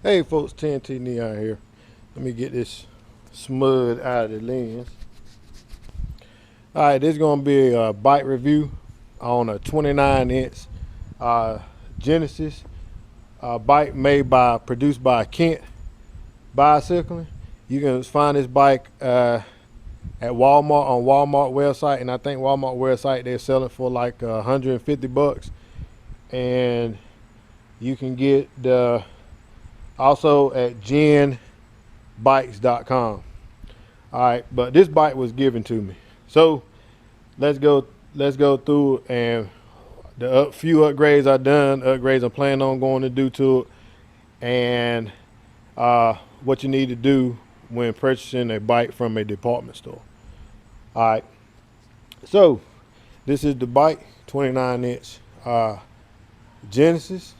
Hey folks, TNT Neon here. Let me get this smud out of the lens. Alright, this is going to be a bike review on a 29-inch Genesis bike produced by Kent Bicycling. You can find this bike at Walmart, on Walmart website, and I think Walmart website they're selling for like $150, and you can get the also at genbikes.com. All right, but this bike was given to me, so let's go through and the few upgrades I'm planning on going to do to it, and what you need to do when purchasing a bike from a department store. All right, so this is the bike, 29-inch Genesis.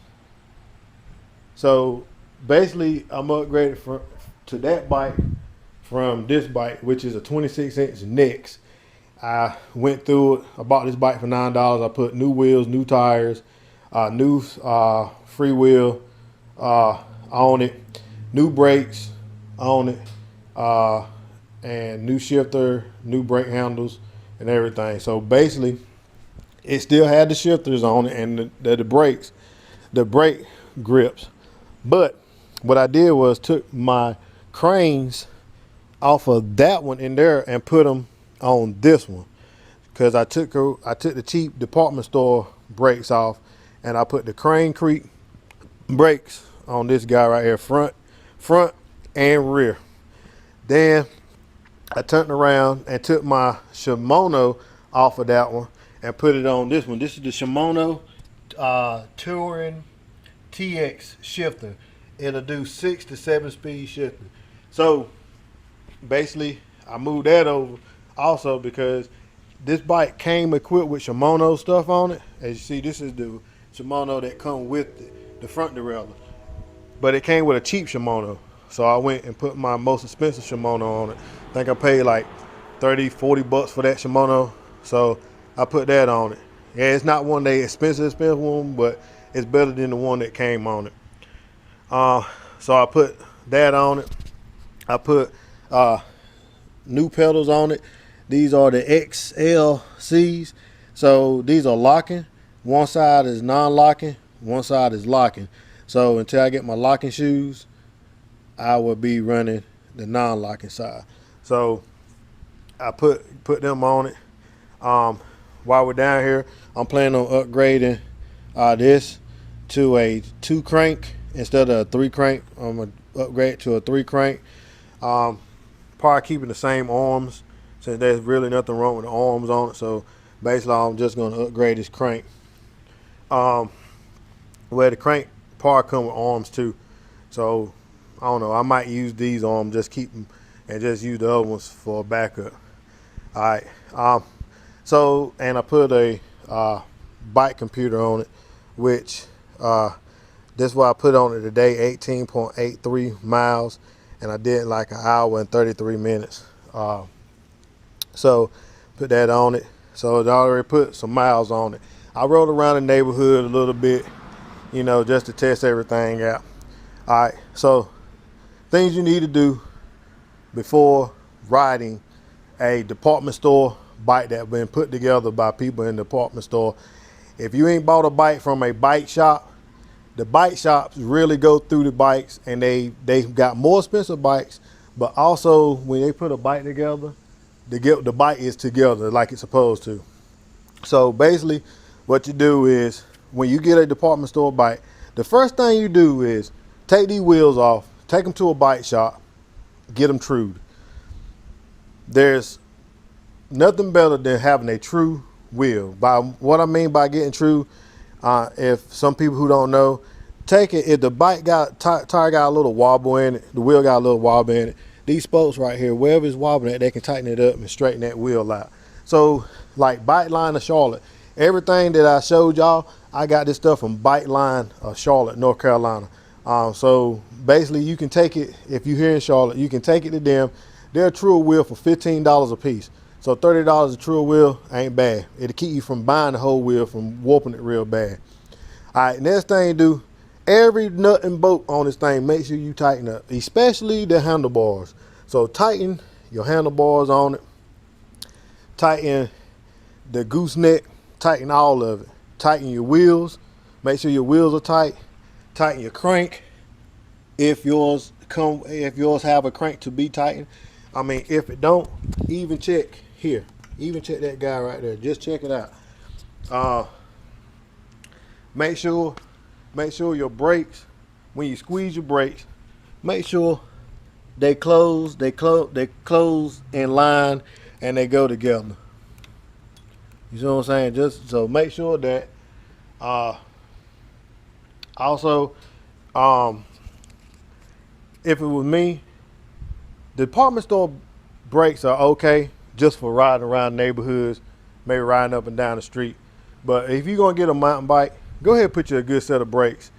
So basically, I'm upgraded to that bike from this bike, which is a 26-inch Next. I went through it. I bought this bike for $9. I put new wheels, new tires, new freewheel on it, new brakes on it, and new shifter, new brake handles, and everything. So basically, it still had the shifters on it and the brakes, the brake grips. But what I did was took my cranes off of that one in there and put them on this one, because I took the cheap department store brakes off, and I put the Crane Creek brakes on this guy right here, front and rear. Then I turned around and took my Shimano off of that one and put it on this one. This is the Shimano Touring TX shifter. It'll do 6 to 7 speed shifting. So basically I moved that over also because this bike came equipped with Shimano stuff on it. As you see, this is the Shimano that come with the front derailleur, but it came with a cheap Shimano. So I went and put my most expensive Shimano on it. I think I paid like $30-40 for that Shimano. So I put that on it. Yeah, it's not one of the expensive one, but it's better than the one that came on it. So I put that on it. I put new pedals on it. These are the XLCs. So these are locking. One side is non-locking, one side is locking. So until I get my locking shoes, I will be running the non-locking side. So I put them on it. While we're down here, I'm planning on upgrading this to a 2 crank instead of a 3 crank. I'm gonna upgrade to a 3 crank. Probably keeping the same arms, since there's really nothing wrong with the arms on it. So basically, I'm just gonna upgrade this crank. Where the crank part come with arms too. So I don't know. I might use these arms, just keep them, and just use the other ones for a backup. All right. So, and I put a bike computer on it, which this is what I put on it today, 18.83 miles, and I did like an hour and 33 minutes. So put that on it. So it already put some miles on it. I rode around the neighborhood a little bit, you know, just to test everything out. All right, so things you need to do before riding a department store bike that's been put together by people in the department store. If you ain't bought a bike from a bike shop, the bike shops really go through the bikes, and they've got more expensive bikes, but also when they put a bike together, the bike is together like it's supposed to. So basically what you do is, when you get a department store bike, the first thing you do is take these wheels off, take them to a bike shop, get them trued. There's nothing better than having a true wheel. By what I mean by getting true, if some people who don't know, take it, if the bike tire got a little wobble in it, the wheel got a little wobble in it, these spokes right here, wherever it's wobbling at, they can tighten it up and straighten that wheel out. So like Bike Line of Charlotte, everything that I showed y'all, I got this stuff from Bike Line of Charlotte, North Carolina. So basically you can take it, if you're here in Charlotte, you can take it to them. They're a true wheel for $15 a piece. So $30 a true wheel ain't bad. It'll keep you from buying the whole wheel, from warping it real bad. All right, next thing you do every nut and bolt on this thing, make sure you tighten up, especially the handlebars. So tighten your handlebars on it, tighten the gooseneck, tighten all of it. Tighten your wheels, make sure your wheels are tight. Tighten your crank if yours have a crank to be tightened. I mean, if it don't, even check here. Even check that guy right there. Just check it out. Make sure your brakes, when you squeeze your brakes, make sure they close in line and they go together. You see what I'm saying? Just so make sure that. Also, if it was me, the department store brakes are okay just for riding around neighborhoods, maybe riding up and down the street. But if you're gonna get a mountain bike, go ahead and put you a good set of brakes.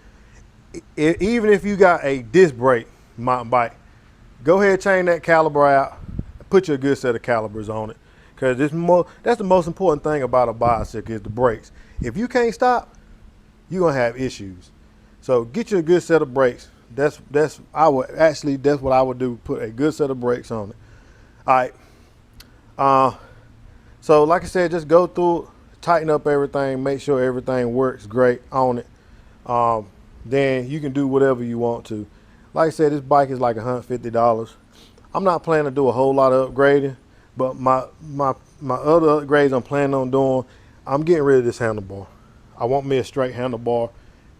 Even if you got a disc brake mountain bike, go ahead and change that caliber out. Put you a good set of calibers on it, because that's the most important thing about a bicycle is the brakes. If you can't stop, you're gonna have issues. So get you a good set of brakes. That's what I would do. Put a good set of brakes on it. All right. So like I said, just go through it, tighten up everything, make sure everything works great on it. Then you can do whatever you want to. Like I said, this bike is like $150. I'm not planning to do a whole lot of upgrading, but my other upgrades I'm planning on doing, I'm getting rid of this handlebar. I want me a straight handlebar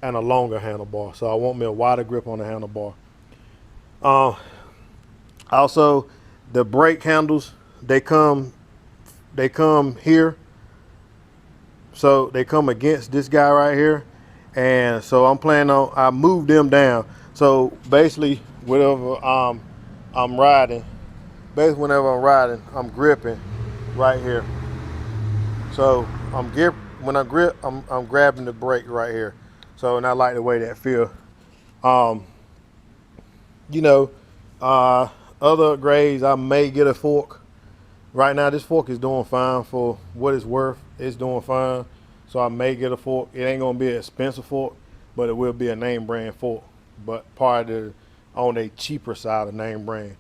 and a longer handlebar. So I want me a wider grip on the handlebar. Also, the brake handles, they come here. So they come against this guy right here. And so I'm planning on, I moved them down. So basically, whenever I'm riding, I'm gripping right here. So when I grip, I'm grabbing the brake right here. So, and I like the way that feel. Other upgrades, I may get a fork. Right now, this fork is doing fine for what it's worth. It's doing fine. So I may get a fork. It ain't gonna be an expensive fork, but it will be a name brand fork. But probably on a cheaper side of name brand.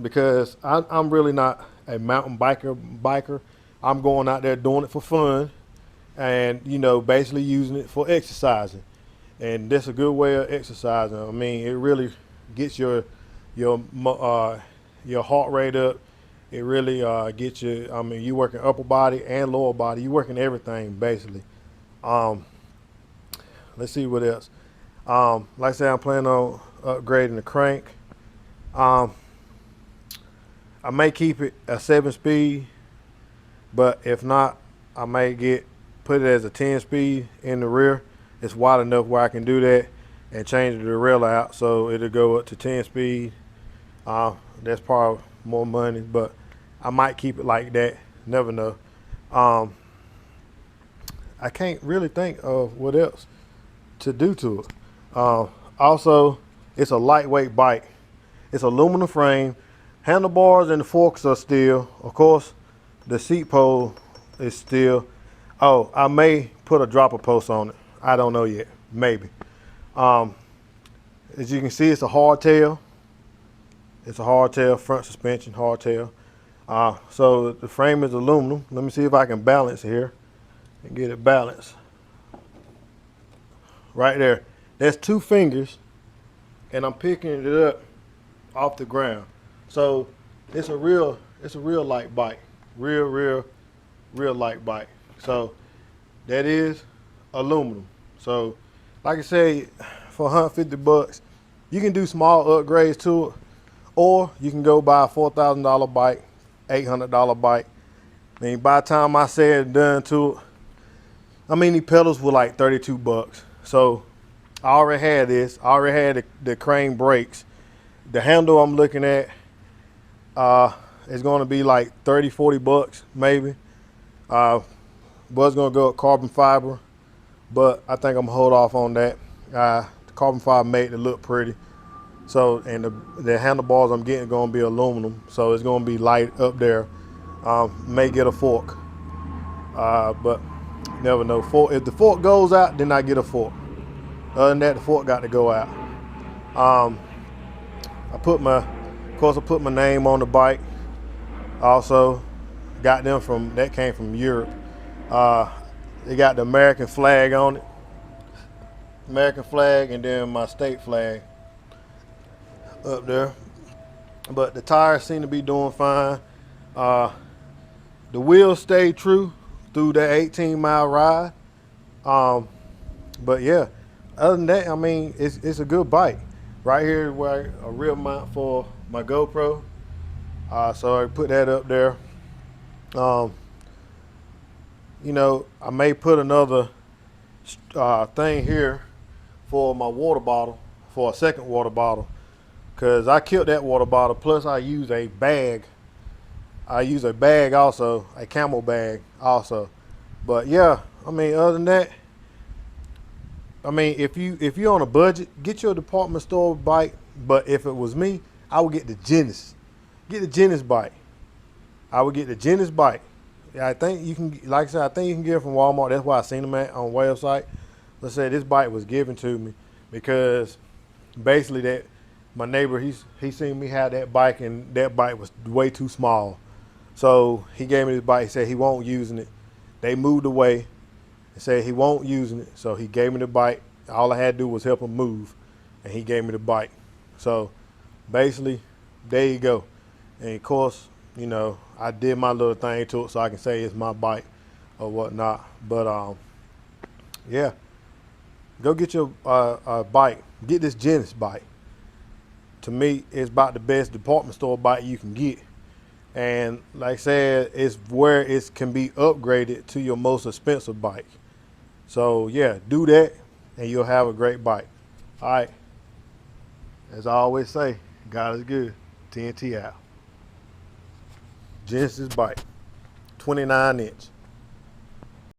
Because I'm really not a mountain biker. I'm going out there doing it for fun. And basically using it for exercising, and that's a good way of exercising. I mean, it really gets your heart rate up. It really gets you. I mean, you working upper body and lower body. You working everything basically. Let's see what else. Like I said, I'm planning on upgrading the crank. I may keep it a 7-speed, but if not, I may put it as a 10-speed in the rear. It's wide enough where I can do that and change the derailleur out so it'll go up to 10-speed. That's probably more money, but I might keep it like that. Never know. I can't really think of what else to do to it. Also, it's a lightweight bike. It's aluminum frame. Handlebars and the forks are steel. Of course, the seat pole is steel. Oh, I may put a dropper post on it. I don't know yet. Maybe. As you can see, it's a hardtail. It's a hardtail, front suspension, hardtail. So the frame is aluminum. Let me see if I can balance here and get it balanced. Right there. That's 2 fingers, and I'm picking it up off the ground. So it's a real light bike. Real light bike. So that is aluminum. So like I say, for $150, you can do small upgrades to it, or you can go buy a $4,000 bike, $800 bike. I mean, by the time I said and done to it, I mean, the pedals were like $32. So I already had this. I already had the crane brakes. The handle I'm looking at is going to be like $30-40 maybe. Was going to go with carbon fiber, but I think I'm going to hold off on that. The carbon fiber made it look pretty. So, and the handlebars I'm getting are going to be aluminum, so it's going to be light up there. May get a fork, but never know. If the fork goes out, then I get a fork. Other than that, the fork got to go out. I put my name on the bike. Also, got them that came from Europe. They got the American flag on it. American flag, and then my state flag up there. But the tires seem to be doing fine. The wheels stayed true through that 18-mile ride. But yeah, other than that, I mean, it's a good bike. Right here where a real mount for my GoPro. So I put that up there. You know, I may put another thing here for my water bottle, for a second water bottle, because I killed that water bottle. Plus I use a bag. I use a bag also, a camel bag also. But yeah, I mean, other than that, I mean, if you're on a budget, get your department store bike. But if it was me, I would get the Genesis. Get the Genesis bike. I would get the Genesis bike. I think you can, like I said, I think you can get it from Walmart. That's why I seen them on the website. Let's say this bike was given to me because basically that my neighbor, he seen me have that bike, and that bike was way too small. So he gave me this bike. He said he won't using it. They moved away and said he won't using it. So he gave me the bike. All I had to do was help him move, and he gave me the bike. So basically, there you go. And of course, you know, I did my little thing to it so I can say it's my bike or whatnot. But yeah, go get your bike. Get this Genesis bike. To me, it's about the best department store bike you can get. And like I said, it's where it can be upgraded to your most expensive bike. So yeah, do that and you'll have a great bike. All right. As I always say, God is good. TNT out. Genesis bike, 29 inch.